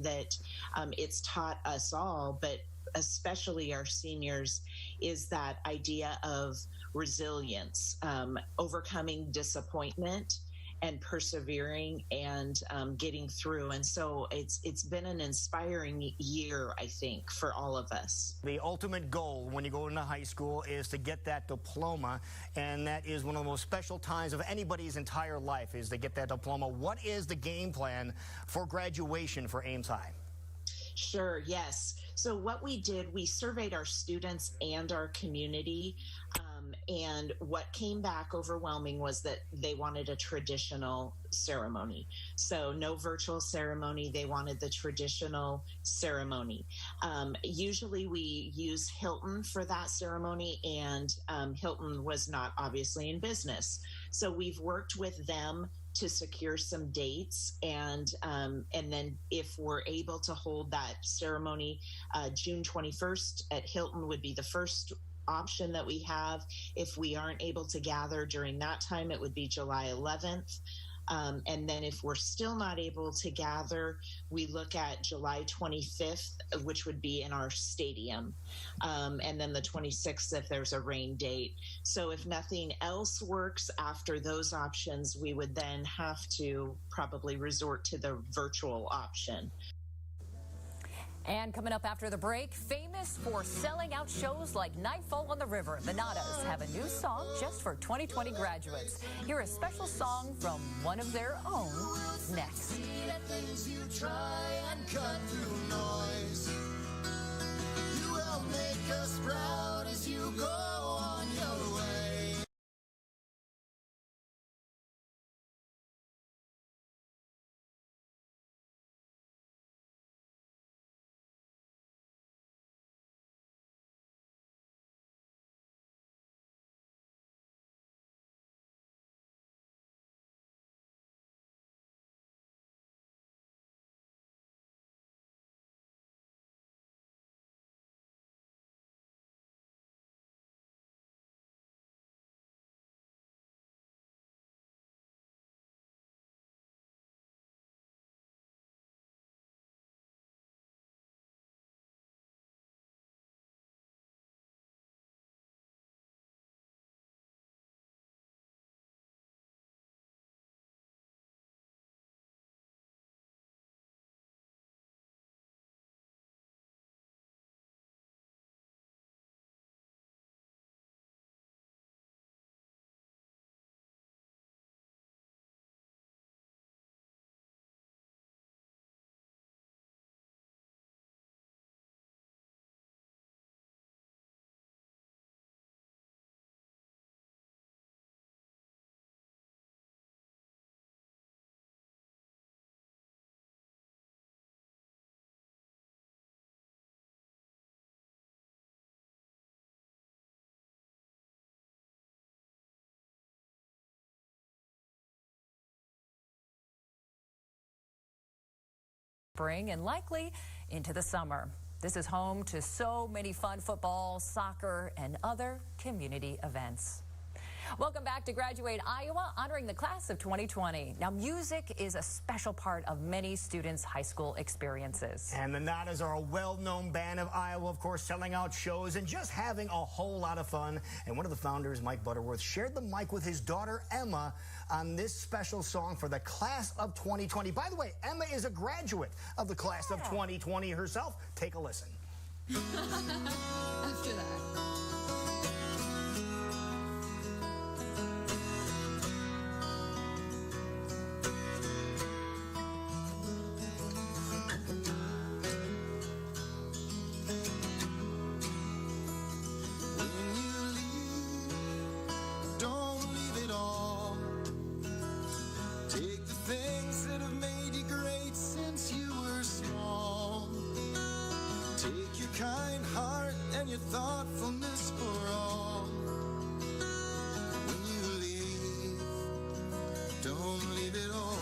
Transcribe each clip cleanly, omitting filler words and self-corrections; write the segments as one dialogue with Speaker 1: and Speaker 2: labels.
Speaker 1: that it's taught us all, but especially our seniors, is that idea of resilience, overcoming disappointment and persevering and getting through. And so it's been an inspiring year, I think, for all of us.
Speaker 2: The ultimate goal when you go into high school is to get that diploma, and that is one of the most special times of anybody's entire life, is to get that diploma. What is the game plan for graduation for Ames High?
Speaker 1: Sure, yes. So what we did, we surveyed our students and our community, and what came back overwhelming was that they wanted a traditional ceremony. So no virtual ceremony, they wanted the traditional ceremony. Usually we use Hilton for that ceremony, and Hilton was not obviously in business. So we've worked with them to secure some dates, and then if we're able to hold that ceremony, June 21st at Hilton would be the first option that we have. If we aren't able to gather during that time, it would be July 11th. And then if we're still not able to gather, we look at July 25th, which would be in our stadium. And then the 26th if there's a rain date. So if nothing else works after those options, we would then have to probably resort to the virtual option.
Speaker 3: And coming up after the break, famous for selling out shows like Nightfall on the River, the Nadas have a new song just for 2020 graduates. Hear a special song from one of their own next. You try and cut through noise. You will make us proud as you go on your way. Spring and likely into the summer. This is home to so many fun football, soccer, and other community events. Welcome back to Graduate Iowa, honoring the class of 2020. Now, music is a special part of many students' high school experiences.
Speaker 2: And the Nadas are a well-known band of Iowa, of course, selling out shows and just having a whole lot of fun. And one of the founders, Mike Butterworth, shared the mic with his daughter, Emma, on this special song for the class of 2020. By the way, Emma is a graduate of the class of 2020 herself. Take a listen.
Speaker 4: After that.
Speaker 5: Kind heart and your thoughtfulness for all. When you leave, don't leave it all.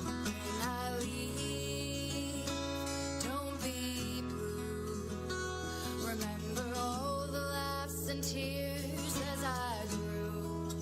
Speaker 5: When I leave, don't be blue. Remember all the laughs and tears as I grew.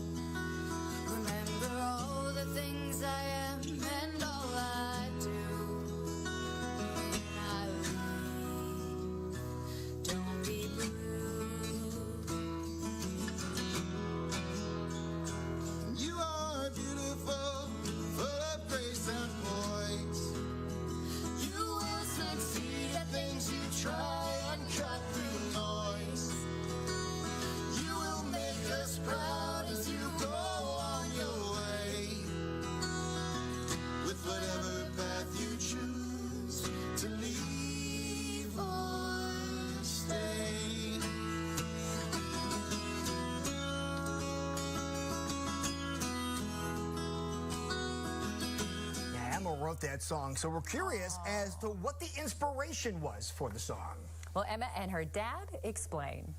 Speaker 2: wrote that song. So we're curious as to what the inspiration was for the song.
Speaker 3: Well, Emma and her dad explain.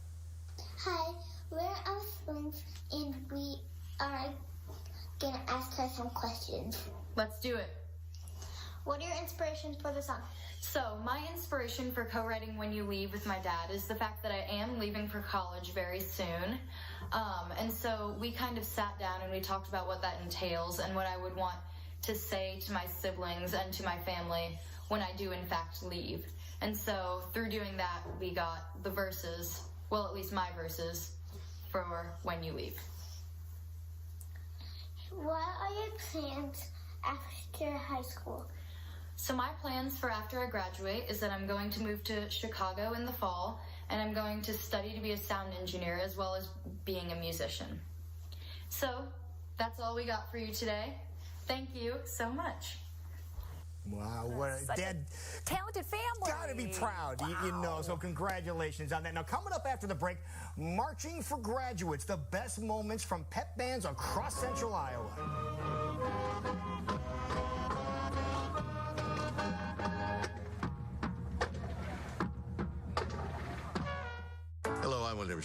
Speaker 4: Hi, we're our siblings, and we are gonna ask her some questions.
Speaker 6: Let's do it.
Speaker 4: What are your inspirations for the song?
Speaker 6: So, my inspiration for co-writing When You Leave with my dad is the fact that I am leaving for college very soon. And so we kind of sat down and we talked about what that entails and what I would want to say to my siblings and to my family when I do in fact leave. And so through doing that, we got the verses, well, at least my verses, for When You Leave.
Speaker 4: What are your plans after high school?
Speaker 6: So my plans for after I graduate is that I'm going to move to Chicago in the fall, and I'm going to study to be a sound engineer as well as being a musician. So that's all we got for you today. Thank you so much.
Speaker 2: Wow, what a dad.
Speaker 3: Talented family.
Speaker 2: Gotta be proud, you know, so congratulations on that. Now, coming up after the break, Marching for Graduates, the best moments from pep bands across Central Iowa.
Speaker 7: Hello, I'm William.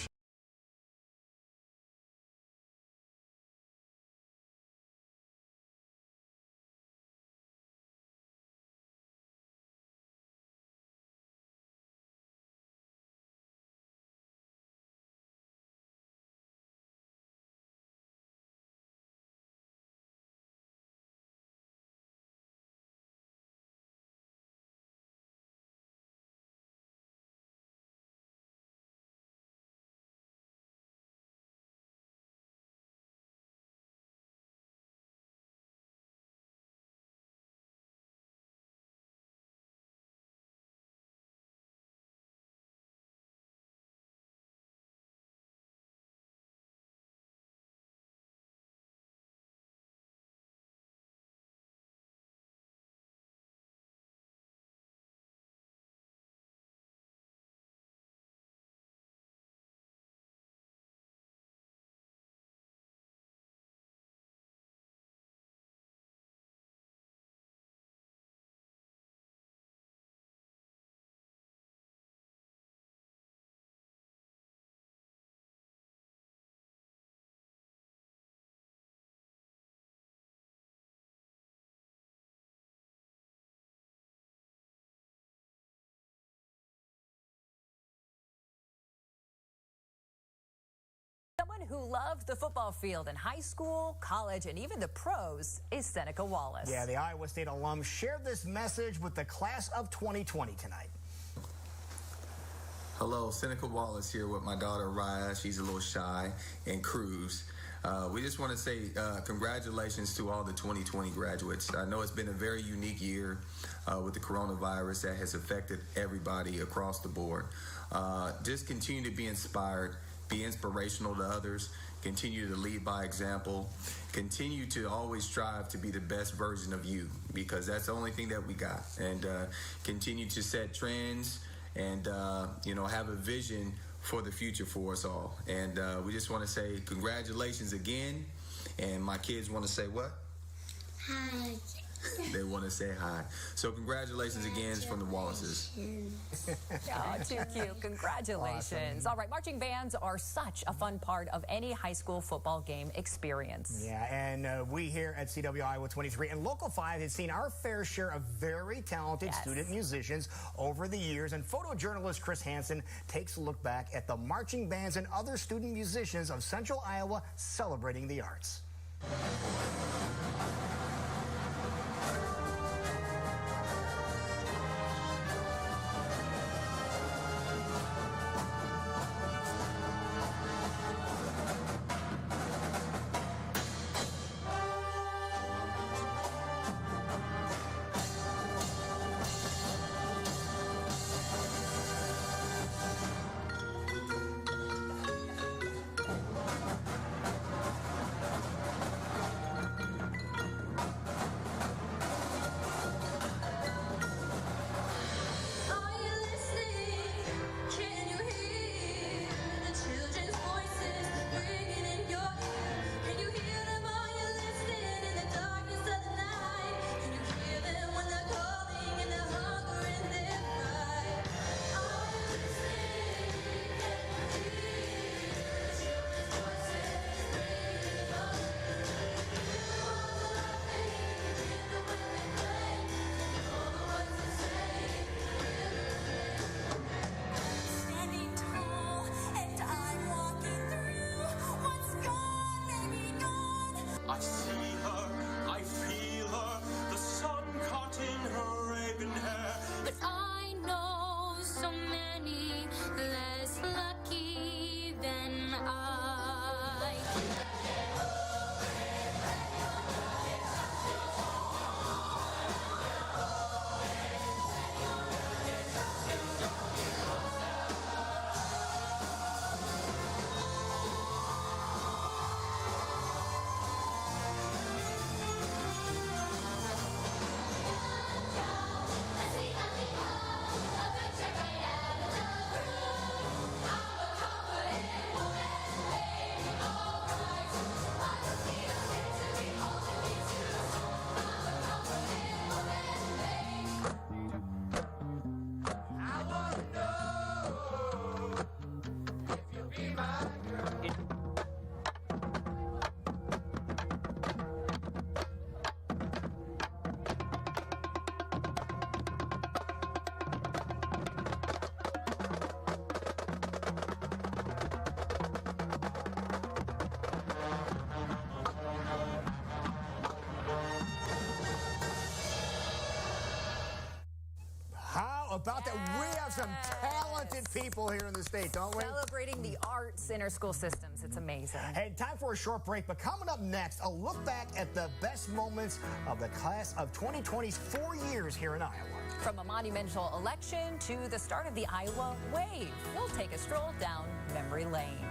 Speaker 3: Someone who loved the football field in high school, college, and even the pros is Seneca Wallace.
Speaker 2: Yeah, the Iowa State alum shared this message with the class of 2020 tonight.
Speaker 8: Hello, Seneca Wallace here with my daughter Raya. She's a little shy, and Cruz. We just want to say congratulations to all the 2020 graduates. I know it's been a very unique year with the coronavirus that has affected everybody across the board. Just continue to be inspired, be inspirational to others, continue to lead by example, continue to always strive to be the best version of you, because that's the only thing that we got, and continue to set trends and have a vision for the future for us all. And we just want to say congratulations again, and my kids want to say what?
Speaker 4: Hi.
Speaker 8: They want to say hi. So congratulations again from the Wallaces.
Speaker 3: Oh, too cute. Congratulations. Awesome. All right, marching bands are such a fun part of any high school football game experience.
Speaker 2: Yeah, and we here at CW Iowa 23 and Local 5 has seen our fair share of very talented student musicians over the years, and photojournalist Chris Hansen takes a look back at the marching bands and other student musicians of Central Iowa celebrating the arts. about that? We have some talented people here in the state, don't we?
Speaker 3: Celebrating the arts in our school systems. It's amazing.
Speaker 2: Hey, time for a short break, but coming up next, a look back at the best moments of the class of 2020's 4 years here in Iowa.
Speaker 3: From a monumental election to the start of the Iowa Wave, we'll take a stroll down memory lane.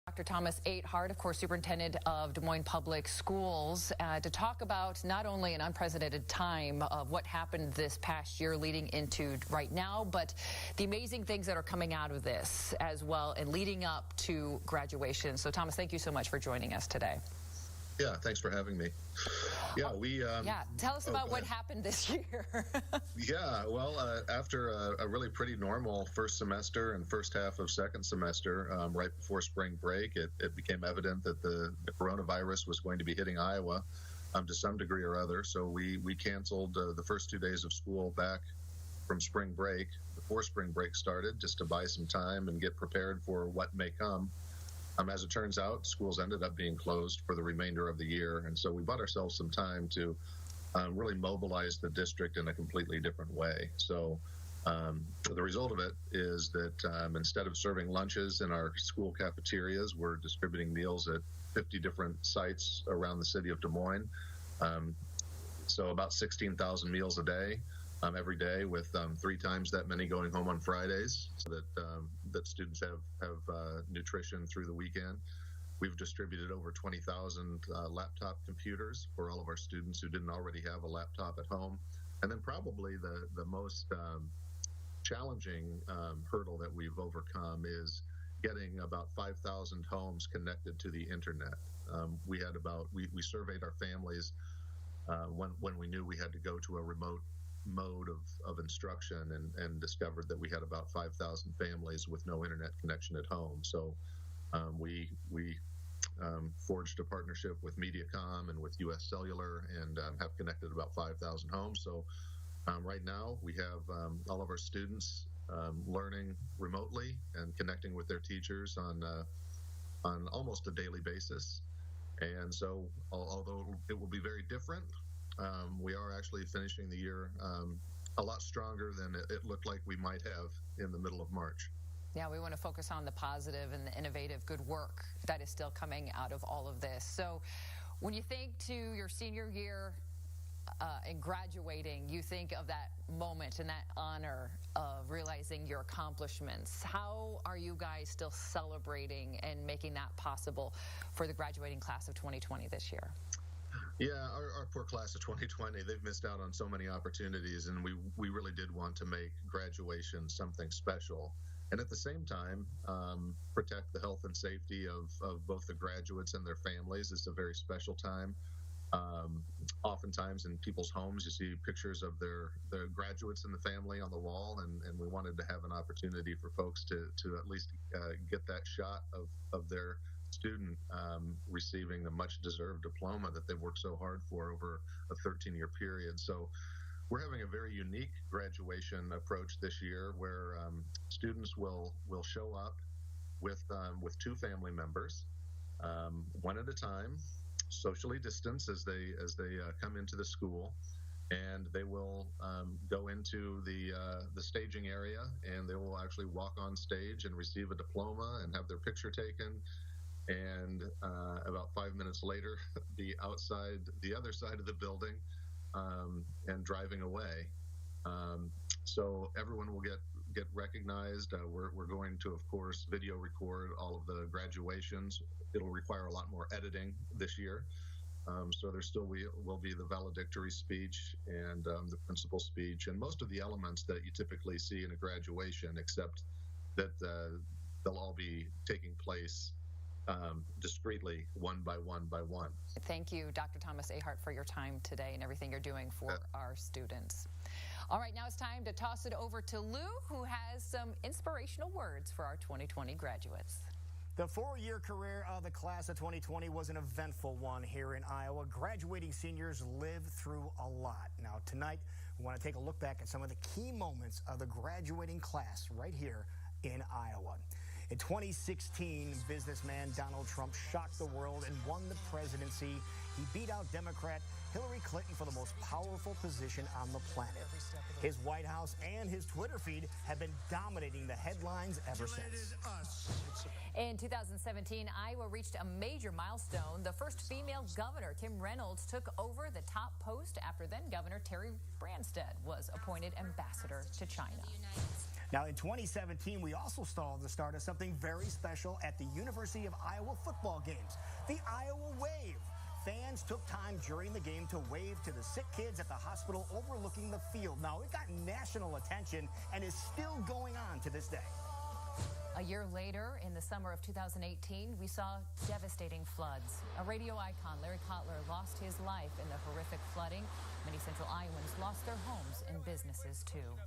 Speaker 3: Dr. Thomas Athard, of course, Superintendent of Des Moines Public Schools, to talk about not only an unprecedented time of what happened this past year leading into right now, but the amazing things that are coming out of this as well and leading up to graduation. So, Thomas, thank you so much for joining us today.
Speaker 7: Yeah, thanks for having me. Yeah,
Speaker 3: tell us about what happened this year.
Speaker 7: Yeah, well, after a really pretty normal first semester and first half of second semester, right before spring break, it became evident that the coronavirus was going to be hitting Iowa to some degree or other. So we canceled the first 2 days of school back from spring break, before spring break started, just to buy some time and get prepared for what may come. As it turns out, schools ended up being closed for the remainder of the year, and so we bought ourselves some time to really mobilize the district in a completely different way. So the result of it is that instead of serving lunches in our school cafeterias, we're distributing meals at 50 different sites around the city of Des Moines. So about 16,000 meals a day. Every day, with 3 times that many going home on Fridays, so that students have nutrition through the weekend. We've distributed over 20,000 laptop computers for all of our students who didn't already have a laptop at home. And then probably the most challenging hurdle that we've overcome is getting about 5,000 homes connected to the internet. We surveyed our families when we knew we had to go to a remote mode of instruction and discovered that we had about 5,000 families with no internet connection at home. So we forged a partnership with Mediacom and with US Cellular and have connected about 5,000 homes. So right now we have all of our students learning remotely and connecting with their teachers on almost a daily basis. And so although it will be very different, we are actually finishing the year a lot stronger than it looked like we might have in the middle of March.
Speaker 3: Yeah, we want to focus on the positive and the innovative good work that is still coming out of all of this. So when you think to your senior year and graduating, you think of that moment and that honor of realizing your accomplishments. How are you guys still celebrating and making that possible for the graduating class of 2020 this year?
Speaker 7: Yeah, our poor class of 2020, they've missed out on so many opportunities, and we really did want to make graduation something special. And at the same time, protect the health and safety of both the graduates and their families. It's a very special time. Oftentimes in people's homes, you see pictures of their graduates in the family on the wall, and we wanted to have an opportunity for folks to at least get that shot of their student receiving the much deserved diploma that they've worked so hard for over a 13-year period. So we're having a very unique graduation approach this year, where students will show up with two family members, one at a time, socially distanced as they come into the school, and they will go into the staging area, and they will actually walk on stage and receive a diploma and have their picture taken. And about 5 minutes later, be outside the other side of the building and driving away. So everyone will get recognized. We're going to, of course, video record all of the graduations. It'll require a lot more editing this year. So there still will be the valedictory speech and the principal speech and most of the elements that you typically see in a graduation, except that they'll all be taking place discreetly, one by one by one.
Speaker 3: Thank you, Dr. Thomas Ahart, for your time today and everything you're doing for our students. All right, now it's time to toss it over to Lou, who has some inspirational words for our 2020 graduates.
Speaker 2: The 4-year career of the class of 2020 was an eventful one here in Iowa. Graduating seniors lived through a lot. Now, tonight, we want to take a look back at some of the key moments of the graduating class right here in Iowa. In 2016, businessman Donald Trump shocked the world and won the presidency. He beat out Democrat Hillary Clinton for the most powerful position on the planet. His White House and his Twitter feed have been dominating the headlines ever since.
Speaker 3: In 2017, Iowa reached a major milestone. The first female governor, Kim Reynolds, took over the top post after then Governor Terry Branstad was appointed ambassador to China.
Speaker 2: Now, in 2017, we also saw the start of something very special at the University of Iowa football games, the Iowa Wave. Fans took time during the game to wave to the sick kids at the hospital overlooking the field. Now, it got national attention and is still going on to this day.
Speaker 3: A year later, in the summer of 2018, we saw devastating floods. A radio icon, Larry Kotler, lost his life in the horrific flooding. Many Central Iowans lost their homes and businesses, too.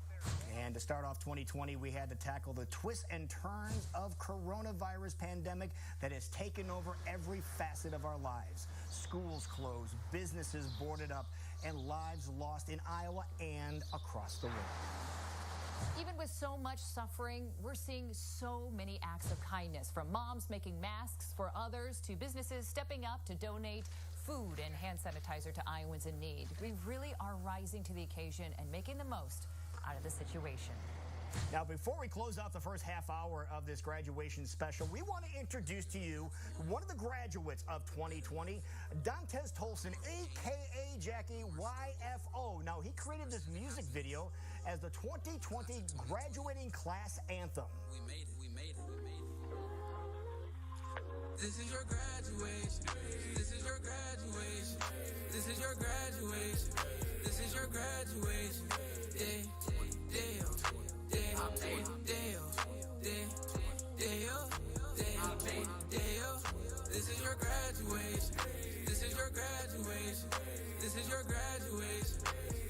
Speaker 2: And to start off 2020, we had to tackle the twists and turns of coronavirus pandemic that has taken over every facet of our lives. Schools closed, businesses boarded up, and lives lost in Iowa and across the world.
Speaker 3: Even with so much suffering, we're seeing so many acts of kindness, from moms making masks for others to businesses stepping up to donate food and hand sanitizer to Iowans in need. We really are rising to the occasion and making the most out of the situation.
Speaker 2: Now, before we close out the first half hour of this graduation special, we want to introduce to you one of the graduates of 2020, Dantes Tolson, a.k.a. Jackie YFO. Now, he created this music video as the 2020 graduating class anthem.
Speaker 9: We made it, we made it, we made it. This is your graduation. This is your graduation. This is your graduation. This is your graduation. Day, day, this is your graduation. This is your graduation. This is your graduation.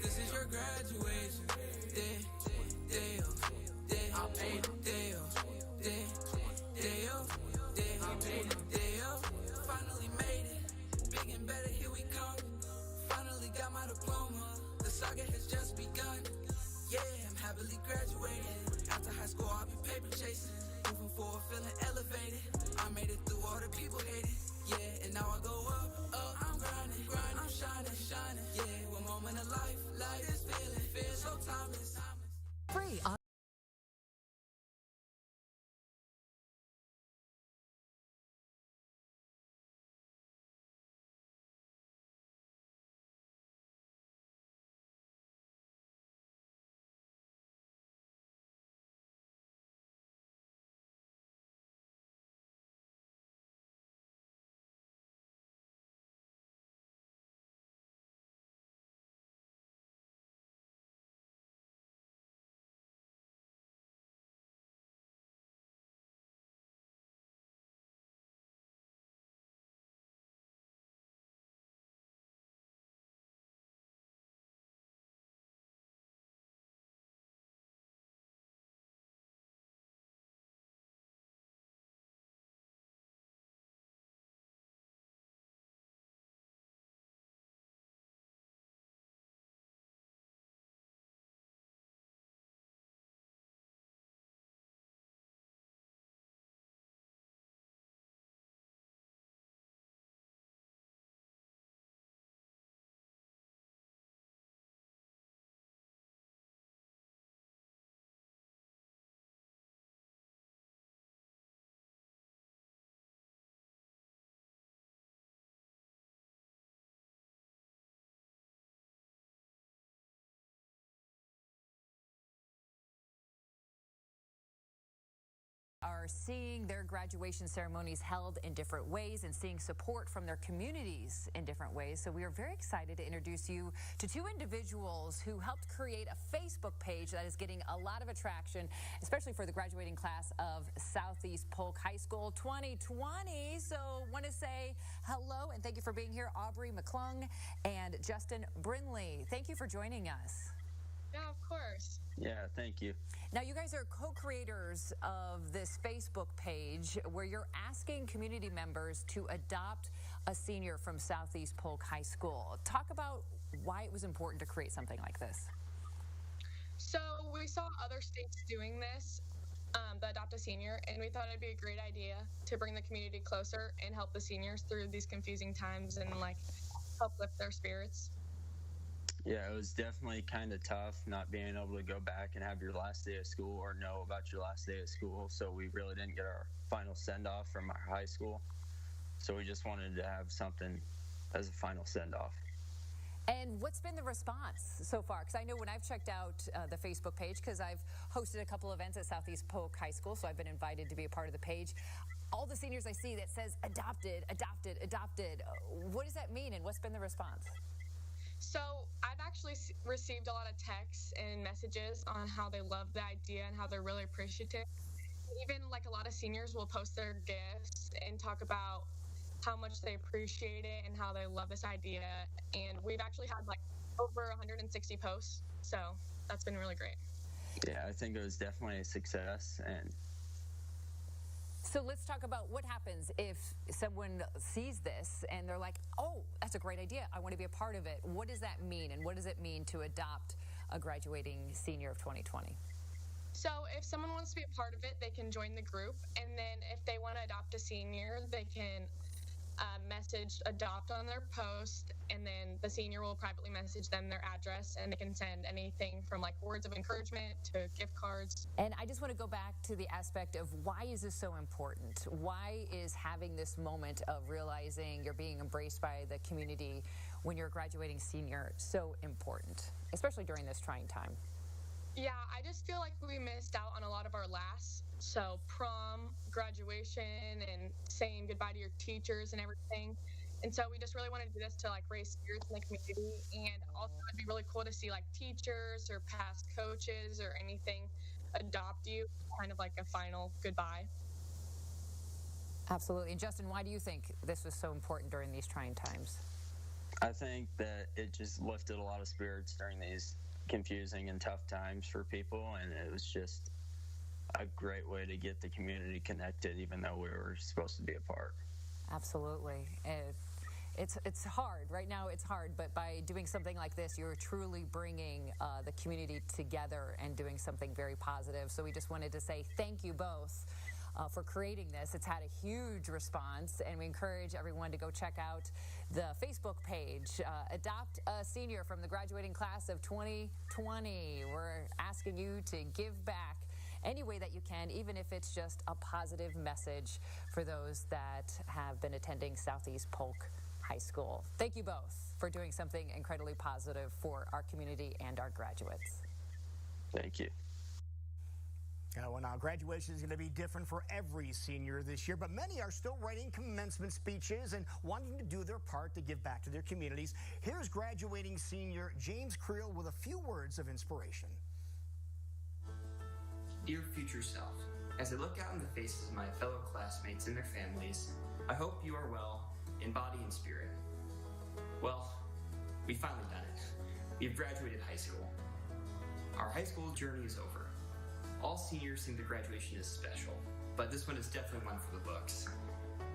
Speaker 9: This is your graduation. Finally made it. Big and better, here we come. Finally got my diploma. The saga has just begun. Yeah, I'm happily graduated. After high school, I'll be paper chasing. Moving forward, feeling elevated. I made it through all the people hating. Yeah, and now I go up, up. I'm grinding, grinding. I'm shining, shining. Yeah, one moment of life, like this feeling so timeless.
Speaker 3: Free. are seeing their graduation ceremonies held in different ways and seeing support from their communities in different ways. So we are very excited to introduce you to two individuals who helped create a Facebook page that is getting a lot of attraction, especially for the graduating class of Southeast Polk High School 2020. So want to say hello and thank you for being here, Aubrey McClung and Justin Brinley. Thank you for joining us.
Speaker 10: Yeah, of course.
Speaker 11: Yeah, thank you.
Speaker 3: Now, you guys are co-creators of this Facebook page where you're asking community members to adopt a senior from Southeast Polk High School. Talk about why it was important to create something like this.
Speaker 10: So we saw other states doing this, the Adopt a Senior, and we thought it'd be a great idea to bring the community closer and help the seniors through these confusing times and help lift their spirits.
Speaker 11: Yeah, it was definitely kind of tough not being able to go back and have your last day of school or know about your last day of school. So we really didn't get our final send-off from our high school. So we just wanted to have something as a final send-off.
Speaker 3: And what's been the response so far? Because I know when I've checked out the Facebook page, because I've hosted a couple events at Southeast Polk High School, so I've been invited to be a part of the page. All the seniors I see that says adopted, adopted, adopted. What does that mean and what's been the response?
Speaker 10: So I've actually received a lot of texts and messages on how they love the idea and how they're really appreciative. Even a lot of seniors will post their gifts and talk about how much they appreciate it and how they love this idea. And we've actually had over 160 posts. So that's been really great.
Speaker 11: Yeah, I think it was definitely a success. And
Speaker 3: so let's talk about what happens if someone sees this and they're like, oh, that's a great idea. I want to be a part of it. What does that mean? And what does it mean to adopt a graduating senior of 2020?
Speaker 10: So if someone wants to be a part of it, they can join the group. And then if they want to adopt a senior, they can message adopt on their post, and then the senior will privately message them their address, and they can send anything from words of encouragement to gift cards.
Speaker 3: And I just want to go back to the aspect of why is this so important? Why is having this moment of realizing you're being embraced by the community when you're a graduating senior so important, especially during this trying time?
Speaker 10: Yeah, I just feel like we missed out on a lot of our lasts. So prom, graduation, and saying goodbye to your teachers and everything. And so we just really wanted to do this to raise spirits in the community. And also it'd be really cool to see teachers or past coaches or anything adopt you, kind of a final goodbye.
Speaker 3: Absolutely. And Justin, why do you think this was so important during these trying times?
Speaker 11: I think that it just lifted a lot of spirits during these confusing and tough times for people, and it was just a great way to get the community connected, even though we were supposed to be apart.
Speaker 3: Absolutely. It's hard. Right now it's hard, but by doing something like this, you're truly bringing the community together and doing something very positive. So we just wanted to say thank you both for creating this. It's had a huge response, and we encourage everyone to go check out the Facebook page, Adopt a Senior from the graduating class of 2020. We're asking you to give back any way that you can, even if it's just a positive message for those that have been attending Southeast Polk High School. Thank you both for doing something incredibly positive for our community and our graduates.
Speaker 11: Thank you.
Speaker 2: Well, now graduation is going to be different for every senior this year, but many are still writing commencement speeches and wanting to do their part to give back to their communities. Here's graduating senior James Creel with a few words of inspiration.
Speaker 12: Dear future self, as I look out in the faces of my fellow classmates and their families, I hope you are well in body and spirit. Well, we've finally done it. We've graduated high school. Our high school journey is over. All seniors think the graduation is special, but this one is definitely one for the books.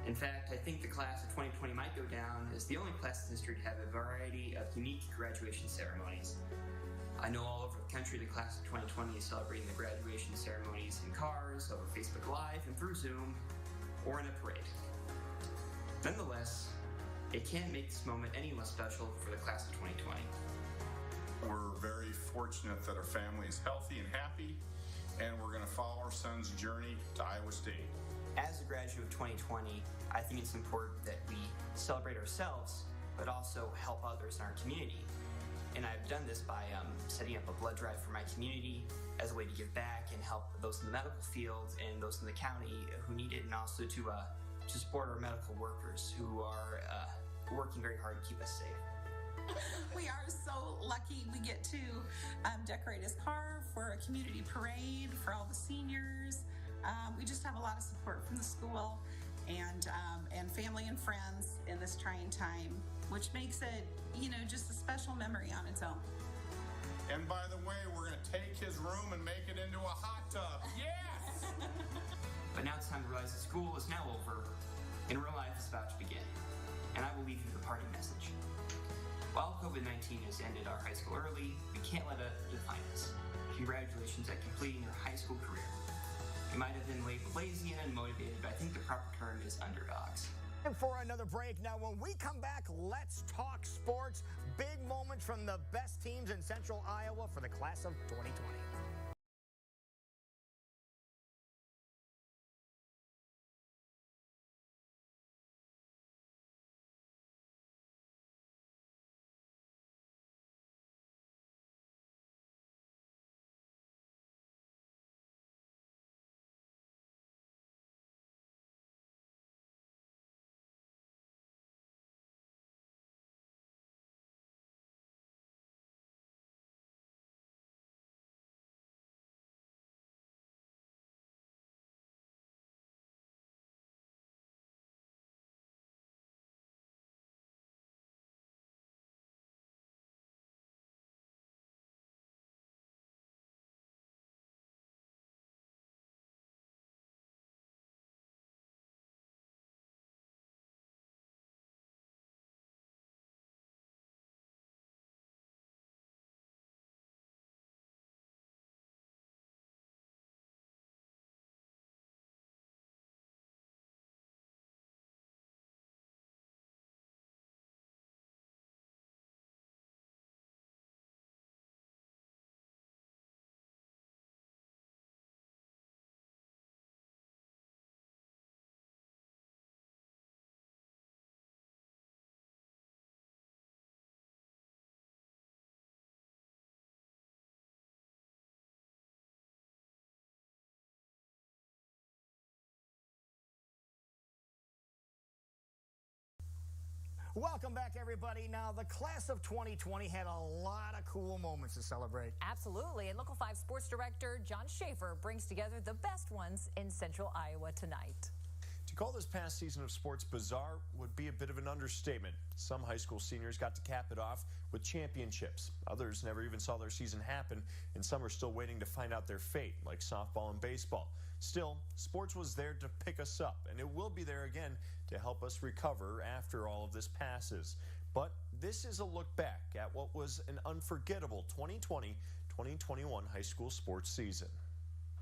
Speaker 12: In fact, I think the class of 2020 might go down as the only class in history to have a variety of unique graduation ceremonies. I know all over the country the class of 2020 is celebrating the graduation ceremonies in cars, over Facebook Live, and through Zoom, or in a parade. Nonetheless, it can't make this moment any less special for the class of 2020.
Speaker 13: We're very fortunate that our family is healthy and happy, and we're going to follow our son's journey to Iowa State.
Speaker 12: As a graduate of 2020, I think it's important that we celebrate ourselves, but also help others in our community. And I've done this by setting up a blood drive for my community as a way to give back and help those in the medical field and those in the county who need it, and also to support our medical workers who are working very hard to keep us safe.
Speaker 14: We are so lucky we get to decorate his car for a community parade for all the seniors. We just have a lot of support from the school and family and friends in this trying time, which makes it, just a special memory on its own.
Speaker 13: And by the way, we're going to take his room and make it into a hot tub. Yes!
Speaker 12: But now it's time to realize that school is now over and real life is about to begin. And I will leave you the parting message. While COVID-19 has ended our high school early, we can't let it define us. Congratulations at completing your high school career. You might have been labeled lazy and unmotivated, but I think the proper term is underdogs.
Speaker 2: And for another break. Now, when we come back, let's talk sports. Big moments from the best teams in Central Iowa for the class of 2020. Welcome back, everybody. Now, the class of 2020 had a lot of cool moments to celebrate.
Speaker 3: Absolutely. And Local 5 Sports Director John Schaefer brings together the best ones in Central Iowa tonight.
Speaker 15: To call this past season of sports bizarre would be a bit of an understatement. Some high school seniors got to cap it off with championships. Others never even saw their season happen, and some are still waiting to find out their fate, like softball and baseball. Still, sports was there to pick us up, and it will be there again to help us recover after all of this passes. But this is a look back at what was an unforgettable 2020-2021 high school sports season.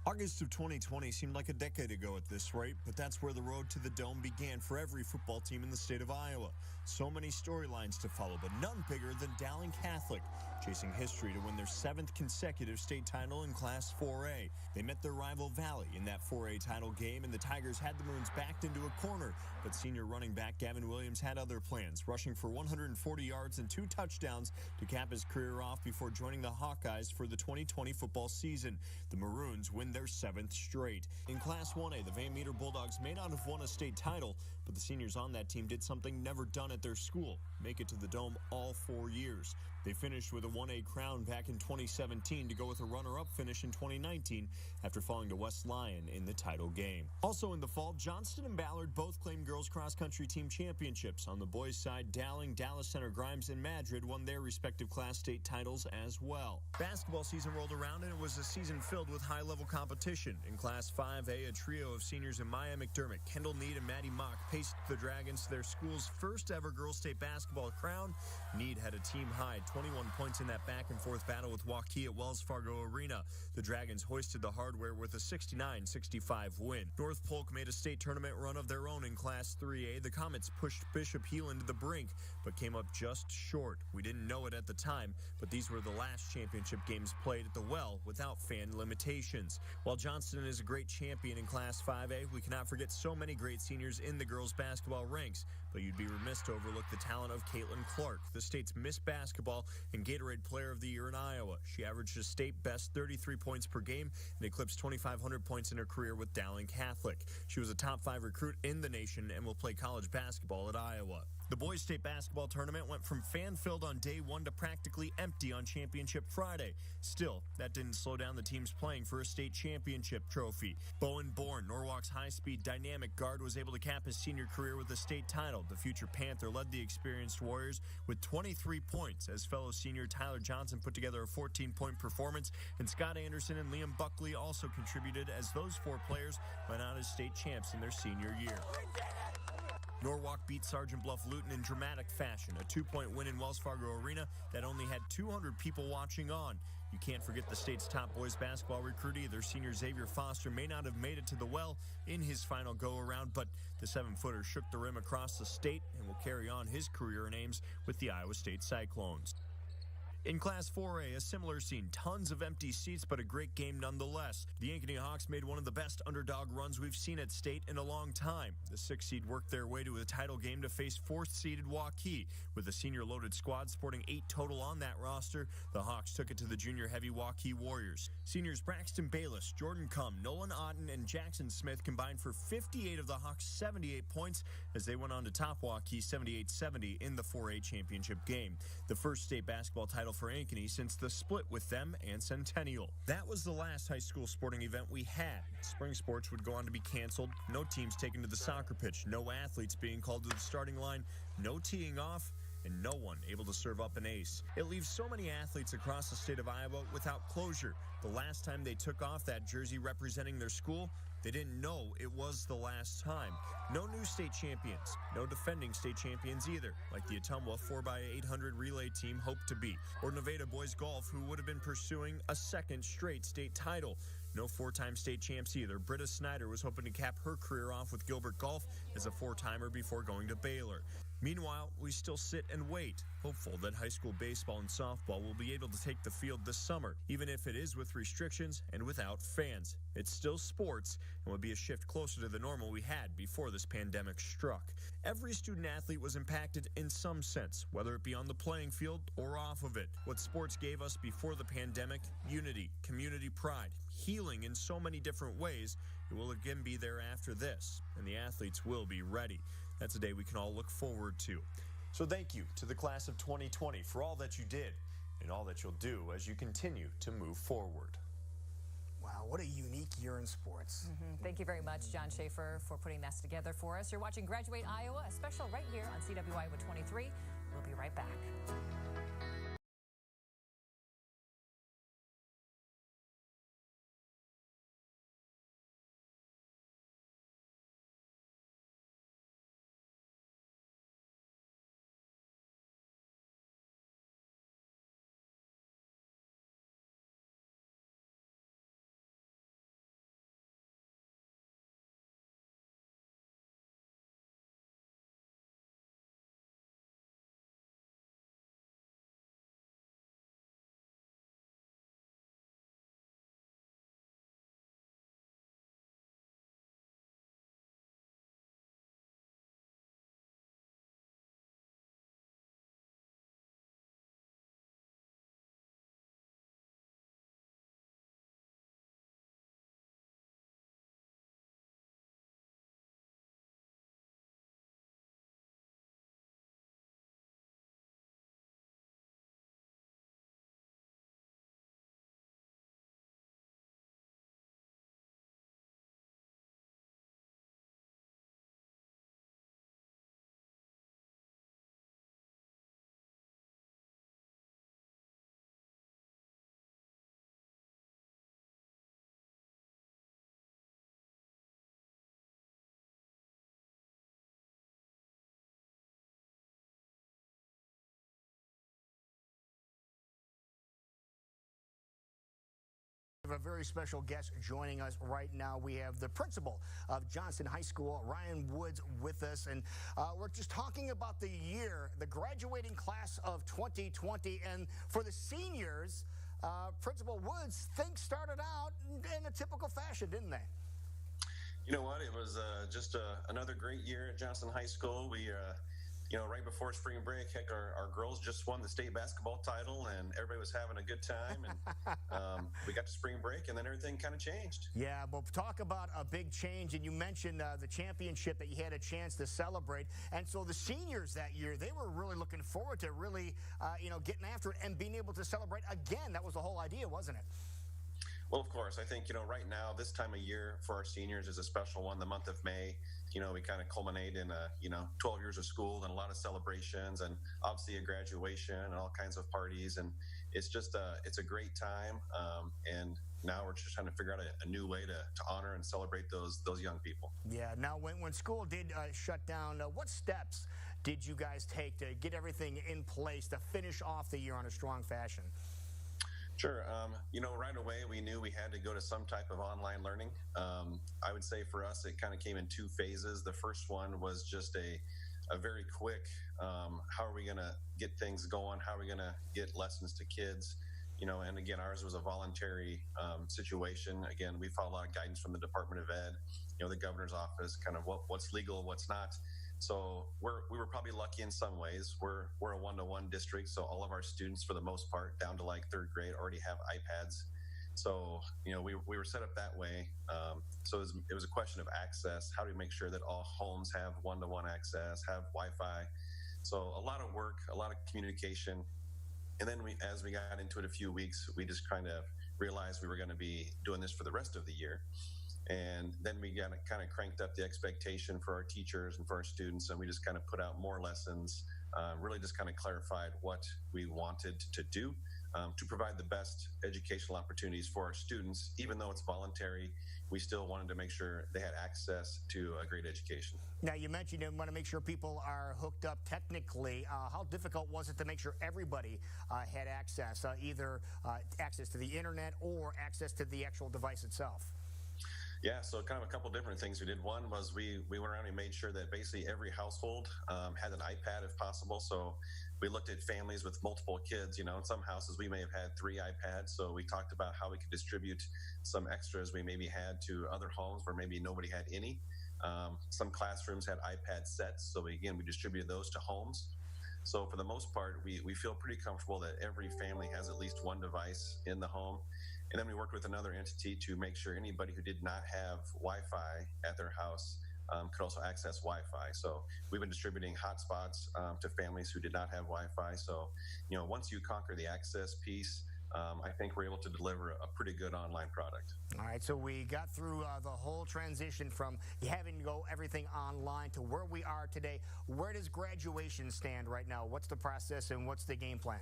Speaker 16: August of 2020 seemed like a decade ago at this rate, but that's where the road to the Dome began for every football team in the state of Iowa. So many storylines to follow, but none bigger than Dowling Catholic, chasing history to win their 7th consecutive state title in Class 4A. They met their rival Valley in that 4A title game, and the Tigers had the Maroons backed into a corner. But senior running back Gavin Williams had other plans, rushing for 140 yards and 2 touchdowns to cap his career off before joining the Hawkeyes for the 2020 football season. The Maroons win their 7th straight. In Class 1A, the Van Meter Bulldogs may not have won a state title, but the seniors on that team did something never done at their school, make it to the Dome all 4 years. They finished with a 1A crown back in 2017 to go with a runner-up finish in 2019 after falling to West Lyon in the title game. Also in the fall, Johnston and Ballard both claimed girls cross-country team championships. On the boys' side, Dowling, Dallas Center Grimes, and Madrid won their respective class state titles as well. Basketball season rolled around, and it was a season filled with high-level competition. In Class 5A, a trio of seniors in Maya McDermott, Kendall Need, and Maddie Mock paced the Dragons to their school's first ever girls state basketball crown. Need had a team-high 21 points in that back-and-forth battle with Waukee at Wells Fargo Arena. The Dragons hoisted the hardware with a 69-65 win. North Polk made a state tournament run of their own in Class 3A. The Comets pushed Bishop Heelan to the brink, but came up just short. We didn't know it at the time, but these were the last championship games played at the Well without fan limitations. While Johnston is a great champion in Class 5A, we cannot forget so many great seniors in the girls girls basketball ranks, but you'd be remiss to overlook the talent of Caitlin Clark, the state's Miss Basketball and Gatorade Player of the Year in Iowa. She averaged a state best 33 points per game and eclipsed 2,500 points in her career with Dowling Catholic. She was a top 5 recruit in the nation and will play college basketball at Iowa. The boys' state basketball tournament went from fan-filled on day 1 to practically empty on Championship Friday. Still, that didn't slow down the teams playing for a state championship trophy. Bowen Bourne, Norwalk's high-speed dynamic guard, was able to cap his senior career with a state title. The future Panther led the experienced Warriors with 23 points as fellow senior Tyler Johnson put together a 14-point performance, and Scott Anderson and Liam Buckley also contributed as those 4 players went out as state champs in their senior year. Norwalk beat Sergeant Bluff Luton in dramatic fashion, a 2-point win in Wells Fargo Arena that only had 200 people watching on. You can't forget the state's top boys basketball recruit either. Senior Xavier Foster may not have made it to the well in his final go-around, but the 7-footer shook the rim across the state and will carry on his career in Ames with the Iowa State Cyclones. In Class 4A, a similar scene. Tons of empty seats, but a great game nonetheless. The Ankeny Hawks made one of the best underdog runs we've seen at state in a long time. The 6th seed worked their way to a title game to face 4th-seeded Waukee. With a senior-loaded squad sporting 8 total on that roster, the Hawks took it to the junior-heavy Waukee Warriors. Seniors Braxton Bayless, Jordan Cumm, Nolan Otten, and Jackson Smith combined for 58 of the Hawks' 78 points as they went on to top Waukee 78-70 in the 4A championship game. The first state basketball title for Ankeny since the split with them and Centennial. That was the last high school sporting event we had. Spring sports would go on to be canceled, no teams taken to the soccer pitch, no athletes being called to the starting line, no teeing off, and no one able to serve up an ace. It leaves so many athletes across the state of Iowa without closure. The last time they took off that jersey representing their school, they didn't know it was the last time. No new state champions, no defending state champions either, like the Ottumwa 4x800 relay team hoped to be, or Nevada Boys Golf, who would have been pursuing a 2nd straight state title. No 4-time state champs either. Britta Snyder was hoping to cap her career off with Gilbert Golf as a 4-timer before going to Baylor. Meanwhile, we still sit and wait, hopeful that high school baseball and softball will be able to take the field this summer, even if it is with restrictions and without fans. It's still sports and would be a shift closer to the normal we had before this pandemic struck. Every student-athlete was impacted in some sense, whether it be on the playing field or off of it. What sports gave us before the pandemic, unity, community pride, healing in so many different ways, it will again be there after this, and the athletes will be ready. That's a day we can all look forward to. So thank you to the class of 2020 for all that you did and all that you'll do as you continue to move forward.
Speaker 2: Wow, what a unique year in sports.
Speaker 3: Thank you very much, John Schaefer, for putting that together for us. You're watching Graduate Iowa, a special right here on CW Iowa 23. We'll be right back.
Speaker 2: We have a very special guest joining us right now. We have the principal of Johnston High School, Ryan Woods, with us. And we're just talking about the year, the graduating class of 2020. And for the seniors, Principal Woods, things started out in a typical fashion, didn't they?
Speaker 17: You know what? It was just another great year at Johnson High School. We, right before spring break, heck, our girls just won the state basketball title, and everybody was having a good time. And we got to spring break, and then everything kind of changed.
Speaker 2: Yeah, well, talk about a big change. And you mentioned the championship that you had a chance to celebrate. And so the seniors that year, they were really looking forward to really, getting after it and being able to celebrate again. That was the whole idea, wasn't it?
Speaker 17: Well, of course. I think, right now, this time of year for our seniors is a special one, the month of May. We kind of culminate in, 12 years of school and a lot of celebrations and obviously a graduation and all kinds of parties. And it's just, it's a great time. And now we're just trying to figure out a new way to honor and celebrate those young people.
Speaker 2: Yeah. Now, when school did shut down, what steps did you guys take to get everything in place to finish off the year on a strong fashion?
Speaker 17: Sure. Right away, we knew we had to go to some type of online learning. I would say for us, it kind of came in two phases. The first one was just a very quick, how are we going to get things going? How are we going to get lessons to kids? And again, ours was a voluntary situation. Again, we follow a lot of guidance from the Department of Ed, the governor's office, kind of what's legal, what's not. So we were probably lucky in some ways. We're a one-to-one district, so all of our students, for the most part, down to like third grade, already have iPads. So we were set up that way. So it was a question of access. How do we make sure that all homes have one-to-one access, have Wi-Fi? So a lot of work, a lot of communication, and then as we got into it a few weeks, we just kind of realized we were going to be doing this for the rest of the year. And then we got kind of cranked up the expectation for our teachers and for our students, and we just kind of put out more lessons, really just kind of clarified what we wanted to do to provide the best educational opportunities for our students. Even though it's voluntary, we still wanted to make sure they had access to a great education.
Speaker 2: Now, you mentioned you want to make sure people are hooked up technically. How difficult was it to make sure everybody had access, either access to the internet or access to the actual device itself?
Speaker 17: Yeah, so kind of a couple different things we did. One was we went around and made sure that basically every household had an iPad if possible. So we looked at families with multiple kids. In some houses we may have had 3 iPads. So we talked about how we could distribute some extras we maybe had to other homes where maybe nobody had any. Some classrooms had iPad sets. So we distributed those to homes. So for the most part, we feel pretty comfortable that every family has at least one device in the home. And then we worked with another entity to make sure anybody who did not have Wi-Fi at their house could also access Wi-Fi. So we've been distributing hotspots to families who did not have Wi-Fi. So, once you conquer the access piece, I think we're able to deliver a pretty good online product.
Speaker 2: All right, so we got through the whole transition from having to go everything online to where we are today. Where does graduation stand right now? What's the process and what's the game plan?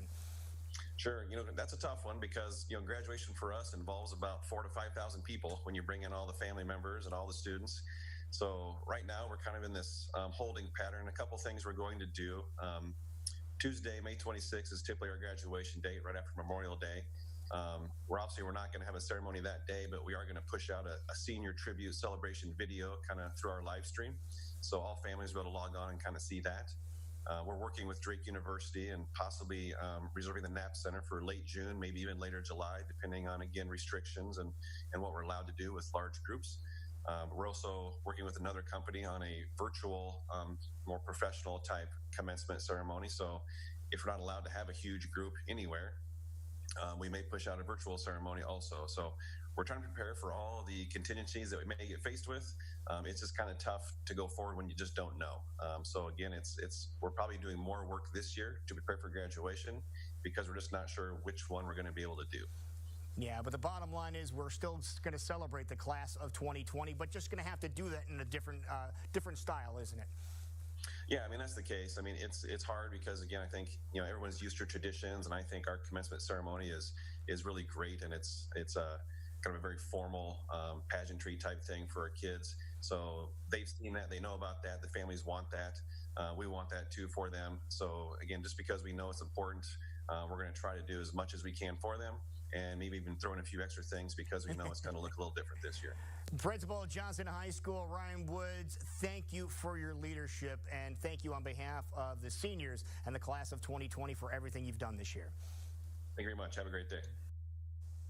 Speaker 17: Sure. That's a tough one because, graduation for us involves about 4,000 to 5,000 people when you bring in all the family members and all the students. So right now we're kind of in this holding pattern. A couple things we're going to do. Tuesday, May 26th is typically our graduation date right after Memorial Day. We're not going to have a ceremony that day, but we are going to push out a senior tribute celebration video kind of through our live stream. So all families will be able to log on and kind of see that. We're working with Drake University and possibly reserving the Knapp Center for late June, maybe even later July, depending on, again, restrictions and what we're allowed to do with large groups. We're also working with another company on a virtual, more professional type commencement ceremony. So if we're not allowed to have a huge group anywhere, we may push out a virtual ceremony also. So we're trying to prepare for all the contingencies that we may get faced with. It's just kind of tough to go forward when you just don't know. So again, we're probably doing more work this year to prepare for graduation because we're just not sure which one we're going to be able to do.
Speaker 2: Yeah, but the bottom line is we're still going to celebrate the class of 2020, but just going to have to do that in a different style, isn't it?
Speaker 17: Yeah, that's the case. It's hard because, again, I think, everyone's used to traditions, and I think our commencement ceremony is really great, and it's kind of a very formal pageantry type thing for our kids. So they've seen that, they know about that, the families want that, we want that too for them. So again, just because we know it's important, we're going to try to do as much as we can for them, and maybe even throw in a few extra things because we know it's going to look a little different this year.
Speaker 2: Principal of Johnson High School, Ryan Woods, thank you for your leadership, and thank you on behalf of the seniors and the class of 2020 for everything you've done this year.
Speaker 17: Thank you very much. Have a great day.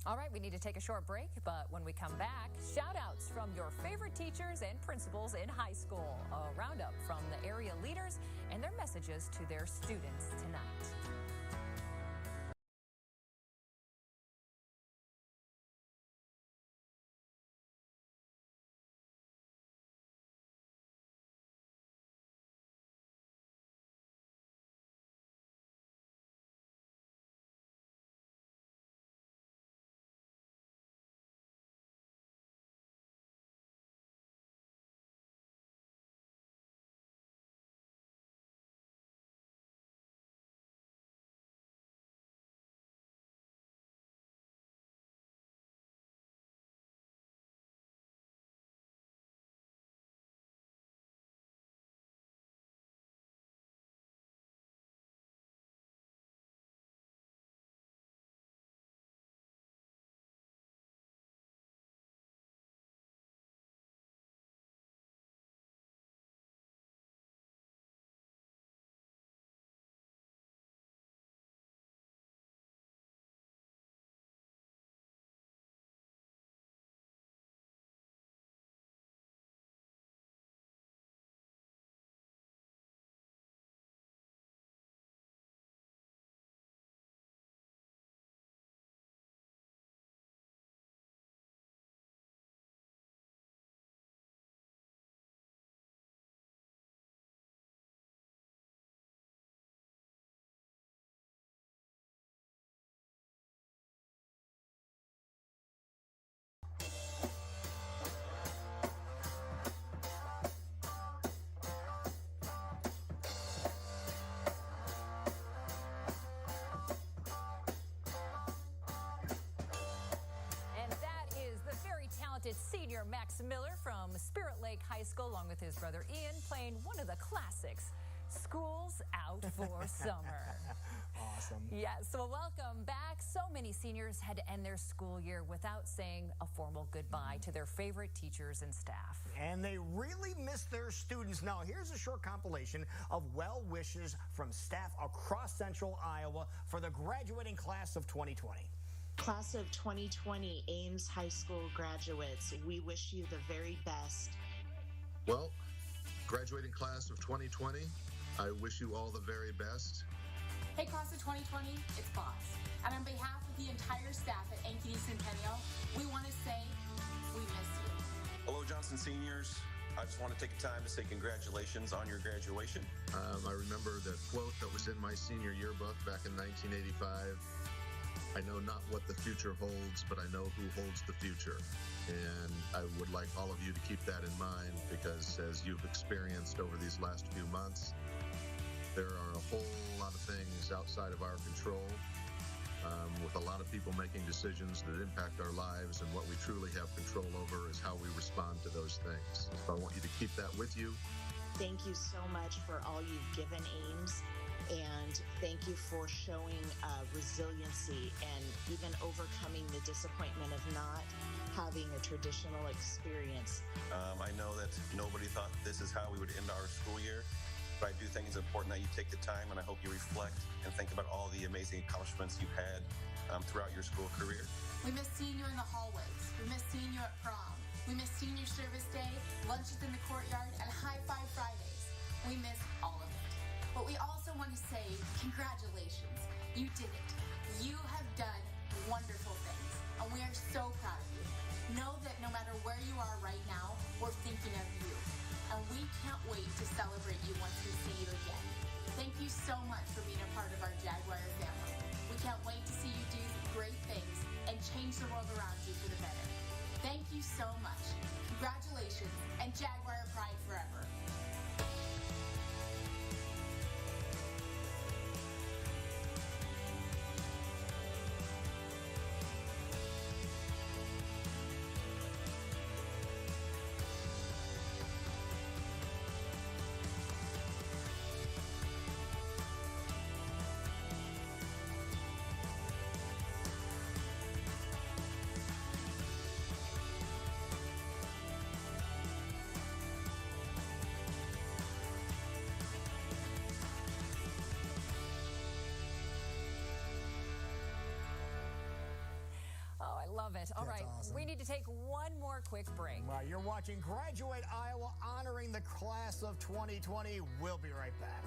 Speaker 3: All right, we need to take a short break, but when we come back, shout-outs from your favorite teachers and principals in high school. A roundup from the area leaders and their messages to their students tonight. Senior Max Miller from Spirit Lake High School, along with his brother Ian, playing one of the classics, School's Out for Summer.
Speaker 2: Awesome.
Speaker 3: Yes, well, welcome back. So many seniors had to end their school year without saying a formal goodbye to their favorite teachers and staff.
Speaker 2: And they really miss their students. Now, here's a short compilation of well wishes from staff across Central Iowa for the graduating class of 2020.
Speaker 1: Class of 2020 Ames High School graduates, we wish you the very best.
Speaker 7: Well, graduating class of 2020, I wish you all the very best.
Speaker 18: Hey, class of 2020, it's Boss. And on behalf of the entire staff at Ankeny Centennial, we want to say we miss you.
Speaker 17: Hello, Johnson seniors. I just want to take a time to say congratulations on your graduation.
Speaker 7: I remember the quote that was in my senior yearbook back in 1985. I know not what the future holds, but I know who holds the future. And I would like all of you to keep that in mind, because as you've experienced over these last few months, there are a whole lot of things outside of our control, with a lot of people making decisions that impact our lives, and what we truly have control over is how we respond to those things. So I want you to keep that with you.
Speaker 1: Thank you so much for all you've given Ames. And thank you for showing resiliency and even overcoming the disappointment of not having a traditional experience.
Speaker 17: I know that nobody thought this is how we would end our school year, but I do think it's important that you take the time, and I hope you reflect and think about all the amazing accomplishments you've had throughout your school career.
Speaker 18: We miss seeing you in the hallways. We miss seeing you at prom. We miss senior service day, lunches in the courtyard, and High Five Fridays. We miss all of it. But we also want to say congratulations. You did it. You have done wonderful things, and we are so proud of you. Know that no matter where you are right now, we're thinking of you, and we can't wait to celebrate you once we see you again. Thank you so much for being a part of our Jaguar family. We can't wait to see you do great things and change the world around you for the better. Thank you so much. Congratulations, and Jaguar Pride forever.
Speaker 3: love it. All
Speaker 2: That's
Speaker 3: right,
Speaker 2: awesome.
Speaker 3: we need to take one more quick break.
Speaker 2: Well, you're watching Graduate Iowa, honoring the class of 2020. We'll be right back.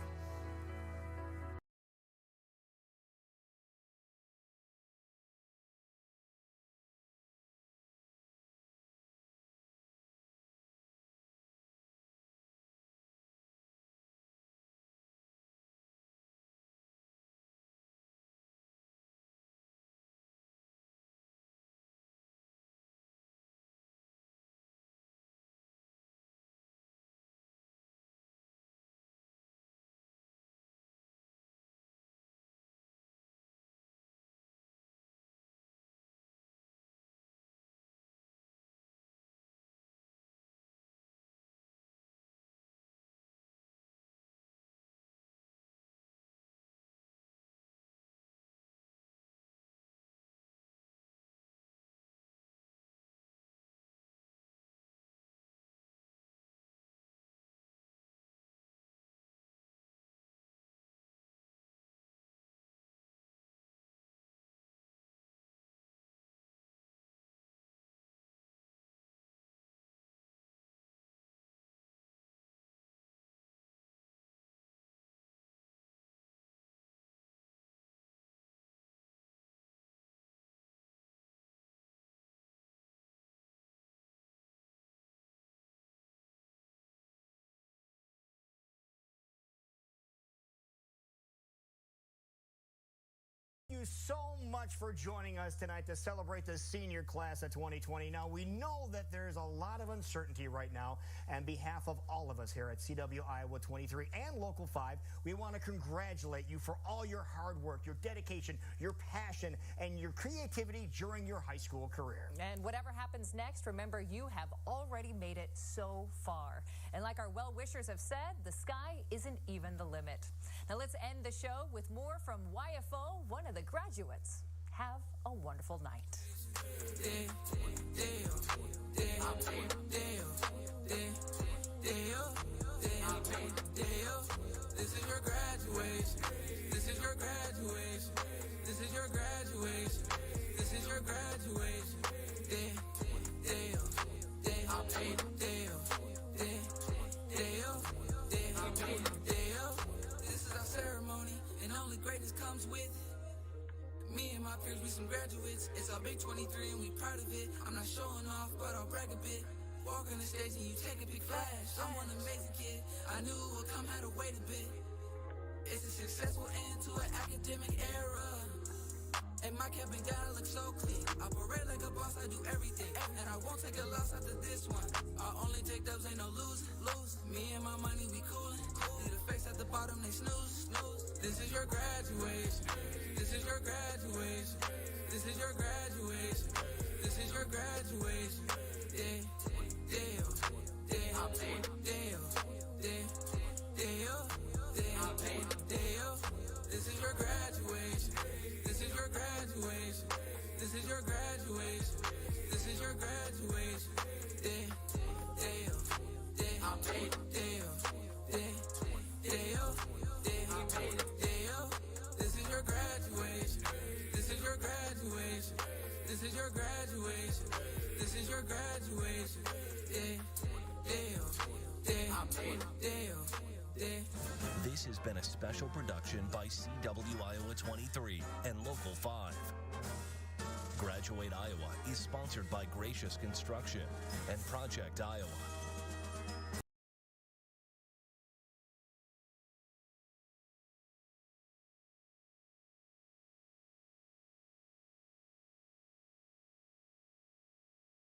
Speaker 2: Thank you so much for joining us tonight to celebrate the senior class of 2020. Now, we know that there's a lot of uncertainty right now, and on behalf of all of us here at CW Iowa 23 and Local 5, we want to congratulate you for all your hard work, your dedication, your passion, and your creativity during your high school career.
Speaker 3: And whatever happens next, remember, you have already made it so far. And like our well-wishers have said, the sky isn't even the limit. Now, let's end the show with more from YFO, one of the graduates. Have a wonderful night.
Speaker 9: This is your graduation. This is your graduation. This is your graduation. This is your graduation. This is our ceremony, and only greatness comes with it. Me and my peers, we some graduates. It's our big 23 and we proud of it. I'm not showing off, but I'll brag a bit. Walk on the stage and you take a big flash. I'm one amazing kid. I knew it would come, had to wait a bit. It's a successful end to an academic era. And my cap and gotta look so clean. I parade like a boss, I do everything. And I won't take a loss after this one. I only take dubs, ain't no lose. Me and my money, we coolin'. See the face at the bottom, they snooze. This is your graduation. This is your graduation. This is your graduation. This is your graduation. This is your graduation. This is your graduation. This is your graduation. This is your graduation. This is your graduation. This is your graduation. This is your graduation. This is your graduation.
Speaker 19: This has been a special production by CW Iowa 23 and Local 5. Graduate Iowa is sponsored by Gracious Construction and Project Iowa.